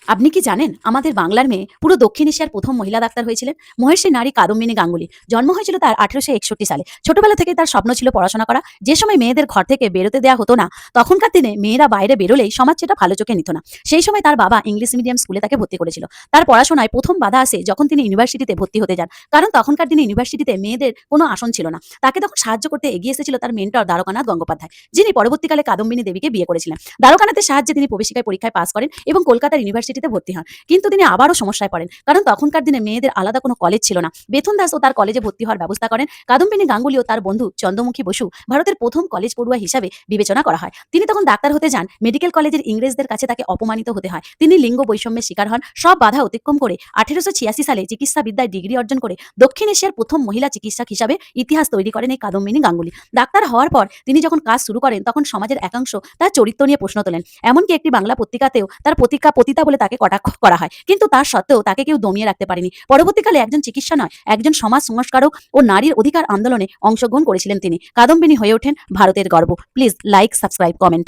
আপনি কি জানেন আমাদের বাংলার মেয়ে পুরো দক্ষিণ এশিয়ার প্রথম মহিলা ডাক্তার হয়েছিলেন? মহের্ষি নারী কাদম্বিনী গাঙ্গুলি। জন্ম হয়েছিল তার 1861 সালে। ছোটবেলা থেকে তার স্বপ্ন ছিল পড়াশোনা করা। যে সময় মেয়েদের ঘর থেকে বেরোতে দেয়া হতো না, তখনকার দিনে মেয়েরা বাইরে বেরোলেই সমাজ সেটা ভালো চোখে নিত না। সেই সময় তার বাবা ইংলিশ মিডিয়াম স্কুলে তাকে ভর্তি করেছিল। তার পড়াশোনায় প্রথম বাধা আসে যখন তিনি ইউনিভার্সিটিতে ভর্তি হতে যান। কারণ তখনকার দিনে ইউনিভার্সিটিতে মেয়েদের কোনো আসন ছিল না। তাকে তখন সাহায্য করতে এগিয়ে এসেছিল তার মেন্টর দ্বারকানাথ গঙ্গোপাধ্যায়, যিনি পরবর্তীকালে কাদম্বিনী দেবীকে বিয়ে করেছিলেন। দ্বারকানাথের সাহায্যে তিনি প্রবেশিকায় পরীক্ষায় পাস করেন এবং কলকাতার ইউনিভার্সিটিতে ভর্তি হন। কিন্তু তিনি আবারও সমস্যায় পড়েন, কারণ তখনকার দিনে মেয়েদের আলাদা কোনো কলেজ ছিল না। বেথুন দাসও তার কলেজে ভর্তি হওয়ার ব্যবস্থা করেন। কাদম্বিনী গাঙ্গুলি ও তার বন্ধু চন্দ্রমুখী বসু ভারতের প্রথম কলেজ পড়ুয়া হিসাবে বিবেচনা করা হয়। তিনি তখন ডাক্তার হতে যান। মেডিকেল কলেজের ইংরেজদের কাছে তাকে অপমানিত হতে হয়। তিনি লিঙ্গ বৈষম্যের শিকার হন। সব বাধা অতিক্রম করে 1886 সালে চিকিৎসা বিদ্যায় ডিগ্রি অর্জন করে দক্ষিণ এশিয়ার প্রথম মহিলা চিকিৎসক হিসাবে ইতিহাস তৈরি করেন এই কাদম্বিনী গাঙ্গুলি। ডাক্তার হওয়ার পর তিনি যখন কাজ শুরু করেন, তখন সমাজের একাংশ তার চরিত্র নিয়ে প্রশ্ন তোলেন। এমনকি একটি বাংলা পত্রিকাতেও তার প্রতিজ্ঞা পতিতা বলে তাকে কটাক্ষ করা হয়। কিন্তু তার সত্ত্বেও তাকে কেউ দমিয়ে রাখতে পারেনি। পরবর্তীকালে একজন চিকিৎসা নয়, একজন সমাজ সংস্কারক ও নারীর অধিকার আন্দোলনে অংশগ্রহণ করেছিলেন তিনি। কাদম্বিনী হয়ে ওঠেন ভারতের গর্ব। Please like, subscribe, comment.